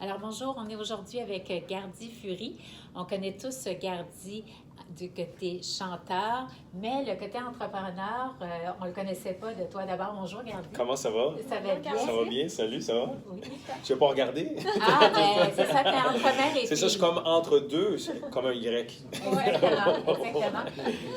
Alors bonjour, on est aujourd'hui avec Gardy Fury. On connaît tous Gardy du côté chanteur, mais le côté entrepreneur, on ne le connaissait pas de toi. D'abord, bonjour Gardy. Comment ça va? Ça va bien? Ça va bien, salut, ça va? Oui. Tu veux pas regarder? Ah, ben c'est ça, t'es entrepreneur et C'est ça, je suis comme entre deux, comme un Y. Oui, exactement.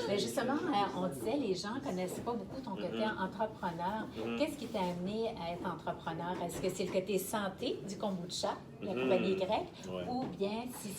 Mais justement, on disait les gens ne connaissent pas beaucoup ton côté entrepreneur. Qu'est-ce qui t'a amené à être entrepreneur? Est-ce que c'est le côté santé du kombucha, la compagnie grecque, ou bien si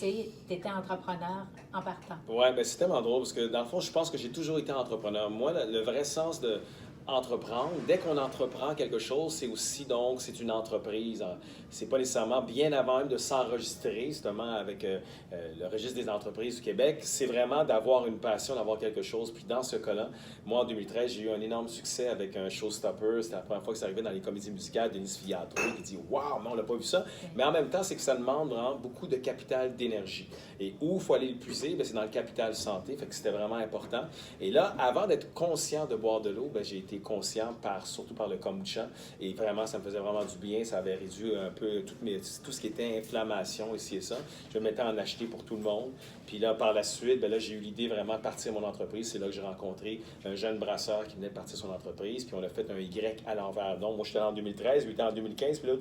tu étais entrepreneur en partant? Oui, ben c'est tellement drôle parce que dans le fond, je pense que j'ai toujours été entrepreneur. Moi, le vrai sens de entreprendre, dès qu'on entreprend quelque chose, c'est aussi donc, c'est une entreprise. C'est pas nécessairement bien avant même de s'enregistrer, justement, avec le registre des entreprises du Québec. C'est vraiment d'avoir une passion, d'avoir quelque chose. Puis dans ce cas-là, moi, en 2013, j'ai eu un énorme succès avec un showstopper. C'était la première fois que ça arrivait dans les comédies musicales. Denis Filiatro qui dit « Wow, mais on n'a pas vu ça! » Mais en même temps, c'est que ça demande vraiment beaucoup de capital d'énergie. Et où il faut aller le puiser, c'est dans le capital santé. Fait que c'était vraiment important. Et là, avant d'être conscient de boire de l'eau, j'ai été conscient surtout par le kombucha. Et vraiment, ça me faisait vraiment du bien. Ça avait réduit un peu tout ce qui était inflammation ici et ça. Je me mettais à en acheter pour tout le monde. Puis là, par la suite, là, j'ai eu l'idée vraiment de partir mon entreprise. C'est là que j'ai rencontré un jeune brasseur qui venait de partir son entreprise. Puis on a fait un Y à l'envers. Donc, moi, j'étais en 2013, lui était en 2015. Puis là,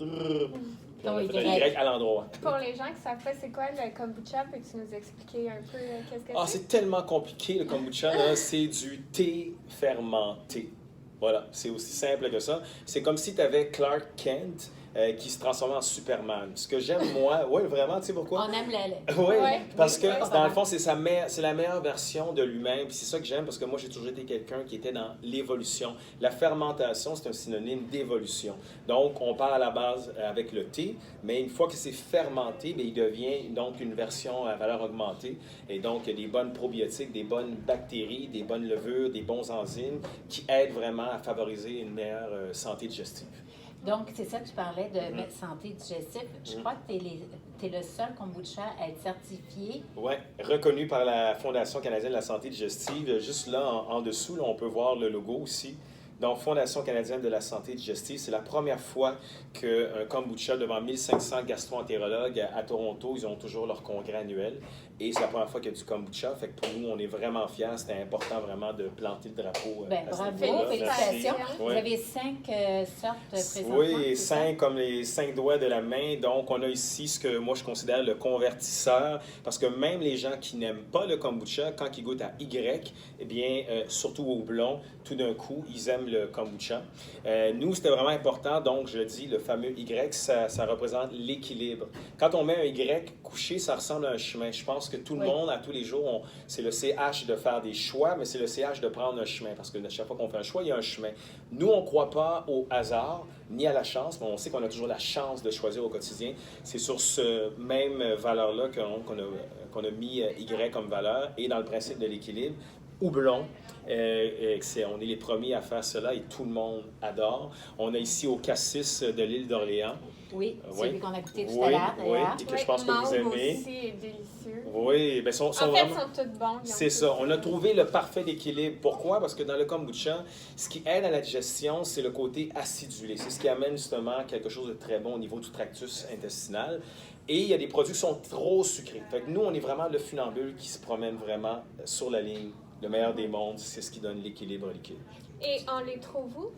on a fait un Y à l'endroit. Pour les gens qui ne savent pas c'est quoi le kombucha, peux-tu nous expliquer un peu qu'est-ce que c'est? C'est tellement compliqué, le kombucha. Là, c'est du thé fermenté. Voilà, c'est aussi simple que ça. C'est comme si tu avais Clark Kent qui se transformait en Superman. Ce que j'aime, moi, oui, vraiment, tu sais pourquoi? On aime le... Oui, parce que oui, dans le fond, c'est la meilleure version de lui-même. Puis c'est ça que j'aime, parce que moi, j'ai toujours été quelqu'un qui était dans l'évolution. La fermentation, c'est un synonyme d'évolution. Donc, on part à la base avec le thé, mais une fois que c'est fermenté, il devient donc une version à valeur augmentée. Et donc, il y a des bonnes probiotiques, des bonnes bactéries, des bonnes levures, des bons enzymes qui aident vraiment à favoriser une meilleure santé digestive. Donc, c'est ça que tu parlais de santé digestive. Je crois que tu es le seul kombucha à être certifié. Oui, reconnu par la Fondation canadienne de la santé digestive. Juste là, en dessous, là, on peut voir le logo aussi. Donc, Fondation canadienne de la santé digestive, c'est la première fois qu'un kombucha devant 1500 gastro-entérologues à Toronto, ils ont toujours leur congrès annuel. Et c'est la première fois qu'il y a du kombucha. Fait que pour nous, on est vraiment fiers. C'était important vraiment de planter le drapeau. Bravo, félicitations. Vous avez 5 sortes présentement. Oui, 5 comme les 5 doigts de la main. Donc, on a ici ce que moi, je considère le convertisseur. Parce que même les gens qui n'aiment pas le kombucha, quand ils goûtent à Y, eh bien, surtout au blond, tout d'un coup, ils aiment le kombucha. Nous, c'était vraiment important. Donc, je dis, le fameux Y, ça représente l'équilibre. Quand on met un Y couché, ça ressemble à un chemin. Je pense que tout le monde, à tous les jours, c'est le CH de faire des choix, mais c'est le CH de prendre un chemin. Parce que chaque fois qu'on fait un choix, il y a un chemin. Nous, on ne croit pas au hasard, ni à la chance, mais on sait qu'on a toujours la chance de choisir au quotidien. C'est sur ce même valeur-là qu'on a mis Y comme valeur. Et dans le principe de l'équilibre, houblon. On est les premiers à faire cela et tout le monde adore. On a ici au Cassis de l'île d'Orléans. Oui, celui qu'on a goûté tout à l'heure. Oui, et que je pense que vous aimez. Aussi est délicieux. Oui, bien, en fait, ils sont tous bons. C'est ça. On a trouvé le parfait équilibre. Pourquoi? Parce que dans le kombucha, ce qui aide à la digestion, c'est le côté acidulé. C'est ce qui amène justement quelque chose de très bon au niveau du tractus intestinal. Et il y a des produits qui sont trop sucrés. Fait que nous, on est vraiment le funambule qui se promène vraiment sur la ligne. Le meilleur des mondes, c'est ce qui donne l'équilibre liquide. Et on les trouve où?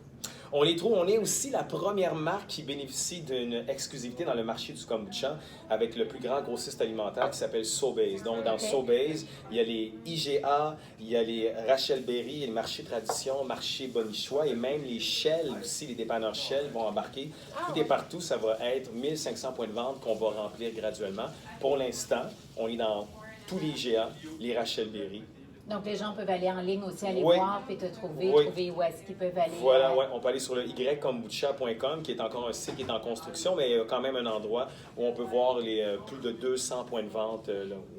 On les trouve, on est aussi la première marque qui bénéficie d'une exclusivité dans le marché du kombucha avec le plus grand grossiste alimentaire qui s'appelle Sobeys. Donc, dans Sobeys, il y a les IGA, il y a les Rachel Berry, les marchés Tradition, marché Bonichois et même les Shell aussi, les dépanneurs Shell vont embarquer. Tout est partout, ça va être 1500 points de vente qu'on va remplir graduellement. Pour l'instant, on est dans tous les IGA, les Rachel Berry. Donc, les gens peuvent aller en ligne aussi, aller voir, puis te trouver, trouver où est-ce qu'ils peuvent aller. Voilà, on peut aller sur le ykombucha.com, qui est encore un site qui est en construction, mais quand même un endroit où on peut voir les plus de 200 points de vente.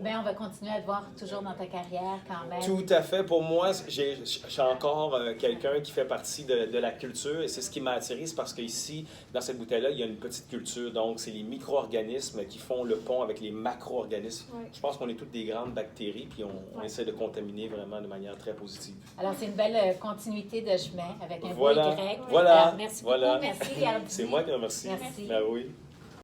Bien, on va continuer à te voir toujours dans ta carrière quand même. Tout à fait. Pour moi, j'ai encore quelqu'un qui fait partie de la culture, et c'est ce qui m'a attiré, c'est parce qu'ici, dans cette bouteille-là, il y a une petite culture. Donc, c'est les micro-organismes qui font le pont avec les macro-organismes. Oui. Je pense qu'on est toutes des grandes bactéries, puis on essaie de contaminer vraiment de manière très positive. Alors, c'est une belle continuité de chemin avec un beau voilà. Y. Voilà. Alors, merci beaucoup. Merci, Gardy. C'est moi qui remercie. Merci. Ben oui.